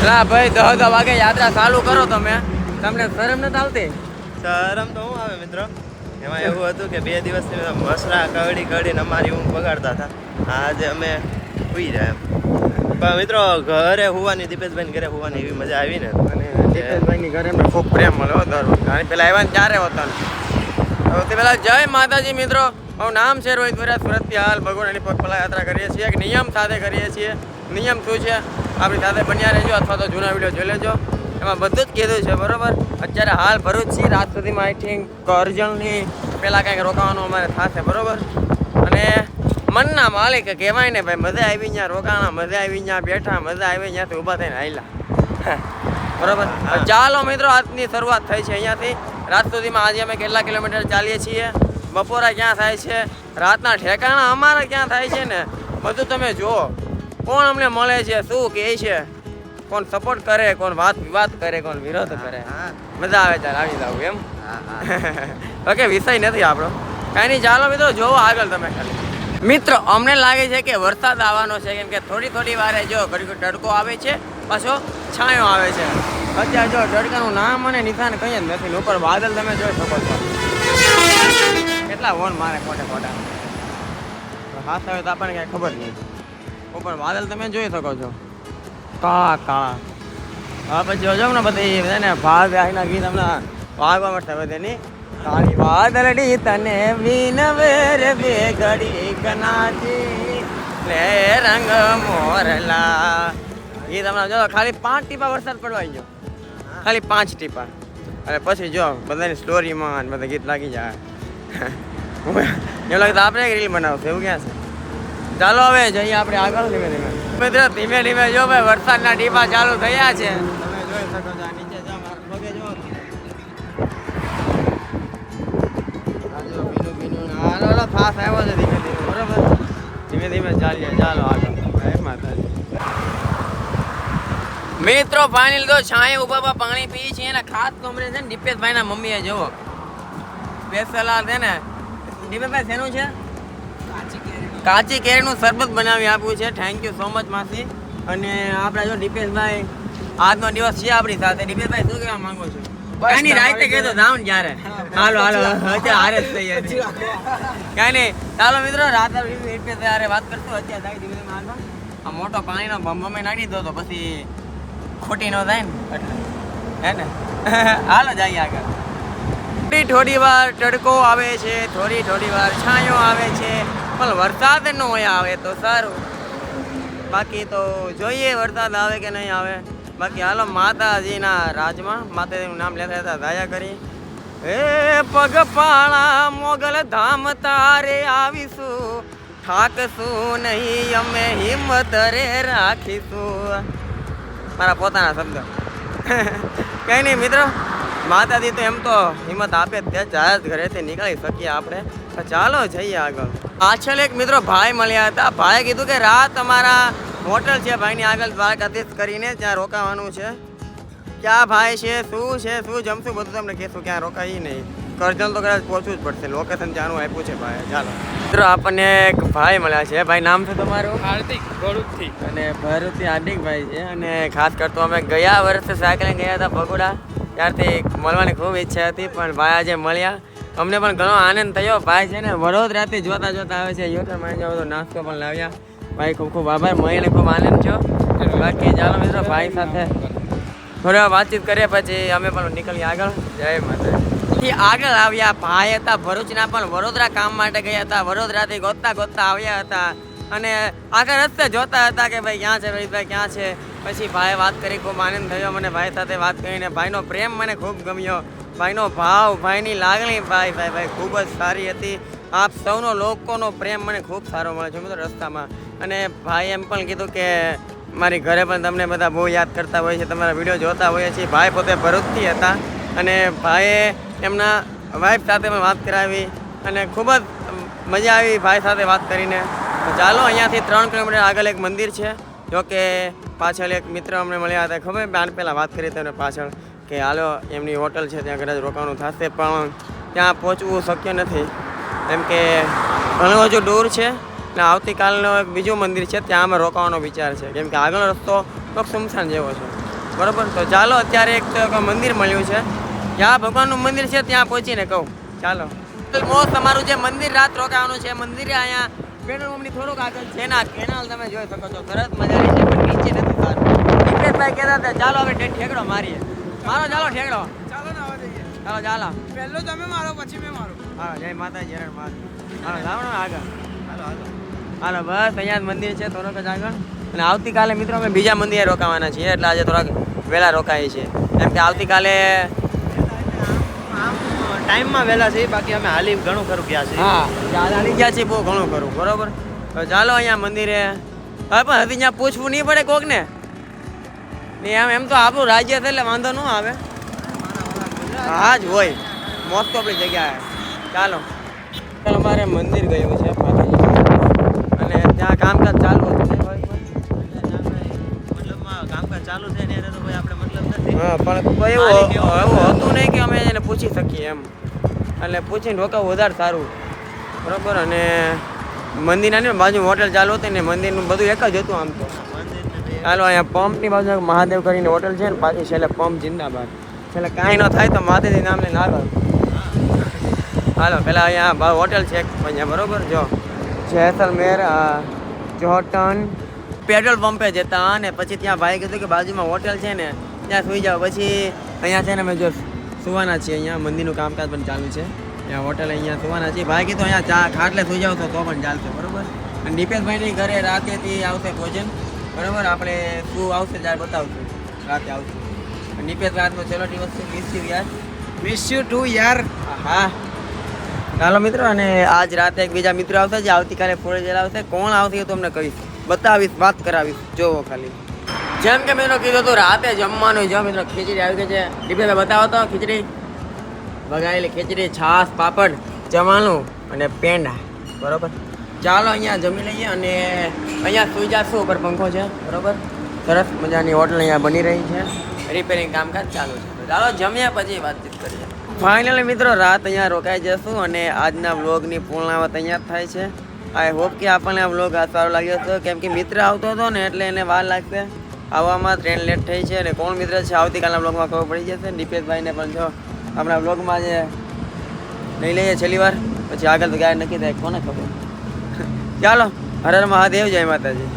ના ભાઈ 10 વાગે યાત્રા ચાલુ કરો તમે, તમને શરમ નથી આવતી? શરમ તો હું આવે મિત્ર, એમાં એવું હતું કે 2 દિવસથી મસરા કડીને અમારી ઊંઘ બગાડતા હતા. આજે અમે સુઈ જાય પણ મિત્રો ઘરે હોવાની, દીપેશભાઈ ઘરે હોવાની એવી મજા આવી ને. અને દીપેશભાઈની ઘરે અમને ખૂબ પ્રેમ મળ્યો દર વખતે. અને પેલા આવ્યા ને ત્યારે હોતા ને. સૌથી પહેલા જય માતાજી મિત્રો. મારું નામ છે રોહિત વરિયા. સુરતથી હાલ ભગવાનની પગપાળા યાત્રા કરીએ છીએ. એક નિયમ સાથે કરીએ છીએ. નિયમ શું છે આપણી સાથે બન્યા રહેજો, અથવા તો જૂના વિડીયો જોઈ લેજો, એમાં બધું જ કીધું છે બરાબર. અત્યારે હાલ ભરૂચ છીએ, રાત સુધીમાં આઈ થિંક કરજણની પહેલાં કંઈક રોકાવાનું અમારે થશે બરાબર. અને મનના માલિક કહેવાય ને ભાઈ, મજા આવી ત્યાં રોકાણા, મજા આવી ત્યાં બેઠા, મજા આવી ત્યાંથી ઊભા થઈને આવેલા બરાબર. ચાલો મિત્રો, આજની શરૂઆત થઈ છે અહીંયાથી. રાત સુધીમાં આજે અમે કેટલા કિલોમીટર ચાલીએ છીએ, બપોરા ક્યાં થાય છે, રાતના ઠેકાણા અમારા ક્યાં થાય છે ને બધું તમે જુઓ. કોણ અમને મળે છે, શું કહે છે, કોણ સપોર્ટ કરે, કોણ વાત વિવાદ કરે, કોણ વિરોધ કરે. મજા આવે ચાલ આવી જાવ એમ. ઓકે, વિષય નથી આપણો, કાંઈ નહીં. ચાલો મિત્રો જોવો આગળ તમે ખાલી. મિત્રો અમને લાગે છે કે વરસાદ આવવાનો છે, કેમ કે થોડી વારે જો ઘડી તડકો આવે છે, પાછો છાંયો આવે છે. અત્યારે જો તડકાનું નામ અને નિશાન કંઈ જ નથી. ઉપર વાદળ તમે જોઈ શકો છો, કેટલા વોન મારે ખોટા હાથ આવે તો આપણને કાંઈ ખબર નહીં. ઉપર વાદળ તમે જોઈ શકો છો, કાળા. હા પછી જોજો ને બધી ને ભાગ આના ગીત હમણાં વાગવા મળશે બધાની. કાળી વાદળડી તને વિનવે રે બે ઘડી કનાજી લે રંગ મોરલા. ગીત હમણાં જો ખાલી 5 ટીપા વરસાદ પડવા ગયો, ખાલી 5 ટીપા. અને પછી જો બધાની સ્ટોરીમાં બધા ગીત લાગી જાય. એવું લાગે તો આપણે એક રીલ બનાવશું, એવું ક્યાં છે? ચાલો હવે જઈએ આપણે આગળ. ધીમે ધીમે જો ભાઈ વરસાદના ટીપા ચાલુ થયા છે, તમે જોઈ શકો છો. નીચે જો પગે જો ભીનું હાલો ફાસ આવ્યો છે ધીમે ધીમે બરાબર. ધીમે ધીમે ચાલીએ, ચાલો આગળ. જય માતાજી મિત્રો. ફાઇનલ તો છાંયે ઉભા પાણી પી છીએ ને ખાસ કમરે છે ને દીપેશભાઈના મમ્મીએ જોવો સ્પેશિયલ છે ને. દીપેશભાઈ શેનું છે? કાચી કેરીનું શરબત બનાવી આપ્યું છે. થેન્ક યુ સો મચ માસી. અને આપણે જો દીપેશભાઈ આજનો દિવસ છે આપણી સાથે. દીપેશભાઈ શું કહેવા માંગો છો? કાંઈ નહીં, રાતે કહેતો જાઉં ને જ્યારે. હાલો હારે જ થઈ હતી. કાંઈ નહીં, ચાલો મિત્રો રાતે દીપેશભાઈ વાત કરશું. અત્યારે જાય ધીમે ધીમે આગળ. આ મોટો પાણીનો ભમે નાખી દો તો પછી ખોટી ન થાય ને એટલે, હે ને? હાલો જઈએ આગળ. થોડી વાર તડકો આવે છે, થોડી વાર છાંયો આવે છે, પણ વરસાદ ન હોય આવે તો સારું. બાકી તો જોઈએ વરસાદ આવે કે નહીં આવે. બાકી હાલો માતાજીના રાજમાં માતાજીનું નામ લેતા હતા દયા કરી. હે પગપાળા મોગલ ધામ તારે આવીશું, થાકશું નહીં અમે હિંમત રે રાખીશું. મારા પોતાના શબ્દ. કંઈ નહીં મિત્રો, માતાજી તો એમ તો હિંમત આપે જ ત્યાં જ ઘરેથી નીકળી શકીએ આપણે. ચાલો જઈએ આગળ. પાછળ એક મિત્રો ભાઈ મળ્યા હતા. ભાઈએ કીધું કે રાત અમારા હોટલ છે ભાઈની આગળ દ્વારકાધીશ કરીને, ત્યાં રોકાવાનું છે. ક્યાં ભાઈ છે, શું જમશું બધું તમને કહેશું. ક્યાં રોકાઈ નહીં, કરજણ તો કદાચ પહોંચવું જ પડશે. લોકેશન ત્યાંનું આપ્યું છે ભાઈ. ચાલો મિત્રો, આપણને એક ભાઈ મળ્યા છે. ભાઈ નામ છે તમારું? હાર્દિક ભરૂચથી. અને ભરૂચથી હાર્દિકભાઈ છે. અને ખાસ કરતો અમે ગયા વર્ષે સાયકલિંગ ગયા હતા ભગોડા, ત્યારથી મળવાની ખૂબ ઈચ્છા હતી, પણ ભાઈ આજે મળ્યા. અમને પણ ઘણો આનંદ થયો. ભાઈ છે ને વડોદરાથી જોતા આવે છે યુટ્યુબમાં જાવ તો નાસ્તો પણ લાવ્યા. ભાઈ ખૂબ ખૂબ આભાર, મળીને ખૂબ આનંદ થયો. બાકી ચાલો મિત્રો ભાઈ સાથે થોડી વાતચીત કરીએ, પછી અમે પણ નીકળીએ આગળ. જય માતાજી. આગળ આવ્યા ભાઈ હતા ભરૂચના, પણ વડોદરા કામ માટે ગયા હતા. વડોદરાથી ગોતતા આવ્યા હતા અને આગળ રસ્તે જોતા હતા કે ભાઈ ક્યાં છે રોહિતભાઈ, ક્યાં છે. પછી ભાઈ વાત કરી, ખૂબ આનંદ થયો મને ભાઈ સાથે વાત કરીને. ભાઈનો પ્રેમ મને ખૂબ ગમ્યો, ભાઈનો ભાવ, ભાઈની લાગણી ભાઈ ખૂબ જ સારી હતી. આપ સૌનો લોકોનો પ્રેમ મને ખૂબ સારો મળે છે મિત્રો રસ્તામાં. અને ભાઈ એમ પણ કીધું કે મારી ઘરે પણ તમને બધા બહુ યાદ કરતા હોય છે, તમારા વિડીયો જોતા હોઈએ છીએ. ભાઈ પોતે ભરૂચથી હતા અને ભાઈએ એમના વાઈફ સાથે પણ વાત કરાવી અને ખૂબ જ મજા આવી ભાઈ સાથે વાત કરીને. ચાલો અહીંયાથી 3 કિલોમીટર આગળ એક મંદિર છે. જોકે પાછળ એક મિત્ર અમને મળ્યા હતા, ખબર બાર પહેલાં વાત કરી તેમને પાછળ કે હાલો એમની હોટલ છે ત્યાં કદાચ રોકાવાનું થશે, પણ ત્યાં પહોંચવું શક્ય નથી એમ કે ઘણું હજુ દૂર છે. ને આવતીકાલનો એક બીજું મંદિર છે, ત્યાં અમે રોકાવાનો વિચાર છે, કેમ કે આગળ રસ્તો થોડોક સુમસાન જેવો છે. બરોબર. તો ચાલો અત્યારે એક તો મંદિર મળ્યું છે, જ્યાં ભગવાનનું મંદિર છે ત્યાં પહોંચીને કહું. ચાલો મોસ્ટ તમારું જે મંદિર રાત રોકાવાનું છે, મંદિર અહીંયા પેટ્રોલ પંપની થોડુંક આગળ છે ને. આ કેનાલ તમે જોઈ શકો છો, સરસ મજાની છે, પણ નીચે નથી સારું. નિકેશભાઈ કહેતા હતા ચાલો હવે ઠેકડો મારીએ. મારો ચાલો ઠેકડો. ચાલો ને આવવા જઈએ. ચાલો ચાલો. પહેલો તમે મારો પછી મેં મારો. હા જય માતાજી હેરણ માત. હાલો લાવો ને આગળ. હાલો હાલો. હાલો બસ અહીંયા જ મંદિર છે થોડોક જ આગળ. અને આવતીકાલે મિત્રો અમે બીજા મંદિરે રોકાવાના છીએ, એટલે આજે થોડાક વહેલા રોકાઈએ છીએ. એમ કે આવતીકાલે આમ ટાઈમમાં વહેલા છે, બાકી અમે હાલી ઘણું ખરું ગયા છે. હા ચાલી ગયા છીએ, બહુ ઘણું કરું. બરોબર. તો ચાલો અહીંયા મંદિરે. હવે પણ હજી ત્યાં પૂછવું નહીં પડે કોકને ને. એમ તો આપણું રાજ્ય છે એટલે વાંધો ન આવે. હા જ હોય મોસ્ટ ઓફલી જગ્યાએ. ચાલો અમારે મંદિર ગયું છે માતાજી, અને ત્યાં કામકાજ ચાલુ હતું. મતલબમાં કામકાજ ચાલુ છે ને એને તો કોઈ આપણે મતલબ નથી. હા પણ કોઈ એવું હતું નહીં કે અમે એને પૂછી શકીએ એમ, એટલે પૂછીને રોકાવું વધારે સારું. બરાબર. અને મંદિરના ને બાજુ હોટલ ચાલુ હતી ને, મંદિરનું બધું એક જ હતું આમ તો. ચાલો અહીંયા પંપની બાજુ મહાદેવ કરીને હોટલ છે ને, પાછી છેલ્લે પંપ જિંદાબાદ. છેલ્લે કાંઈ ન થાય તો મહાદેવજી નામ લઈને આગળ. હાલો પેલા અહીંયા હોટલ છે એક અહીંયા, બરોબર. જો જેસલમેર જોટન પેટ્રોલ પંપે જતા, અને પછી ત્યાં ભાઈ કીધું કે બાજુમાં હોટલ છે ને ત્યાં સુઈ જાઓ. પછી અહીંયા છે ને અમે જો સુવાના છીએ, અહીંયા મંદિરનું કામકાજ પણ ચાલુ છે, ત્યાં હોટલ અહીંયા સુવાના છીએ. ભાઈ કીધું અહીંયા ચા ખાટલે સુઈ જાવ તો પણ ચાલશે. બરોબર. અને દીપેશભાઈની ઘરે રાતેથી આવશે ભોજન. બરાબર. આપણે શું આવશે ત્યારે બતાવશું, રાતે આવશું. દીપેશ રાતનો છેલ્લો દિવસ છે. મિસ યુ ટુ યાર. હા ચાલો મિત્રો. અને આજ રાતે એક બીજા મિત્રો આવશે, જે આવતીકાલે ફોડે જેલ આવશે. કોણ આવશે એ તો અમને કહીશ, બતાવીશ, વાત કરાવીશ. જોવો ખાલી. જેમ કે મિત્રો કીધું હતું રાતે જમવાનું. જો મિત્રો ખીચડી આવી ગઈ છે. દીપેશભાઈ બતાવો તો ખીચડી. વઘારેલી ખીચડી, છાશ, પાપડ, જમવાનું અને પેંડા. બરોબર. ચાલો અહીંયા જમી લઈએ અને અહીંયા સુઈ જશું. ઉપર પંખો છે. બરોબર. સરસ મજાની હોટલ અહીંયા બની રહી છે, રિપેરિંગ કામકાજ ચાલુ છે. ચાલો જમ્યા પછી વાતચીત કરીએ. ફાઇનલી મિત્રો રાત અહીંયા રોકાઈ જશું અને આજના વ્લોગની પૂર્ણાવત અહીંયા જ થાય છે. આઈ હોપ કે આપણને આ વ્લોગ સારો લાગ્યો હતો, કેમ કે મિત્ર આવતો હતો ને એટલે એને વાર લાગશે આવવામાં. ટ્રેન લેટ થઈ છે અને કોણ મિત્ર છે આવતીકાલના વ્લોગમાં ખબર પડી જશે. દીપેશભાઈને પણ જો આપણા વ્લોગમાં જે લઈ લઈએ છેલ્લી વાર, પછી આગળ તો ગાય નક્કી થાય કોને ખબર. ચાલો હર હર મહાદેવ, જય માતાજી.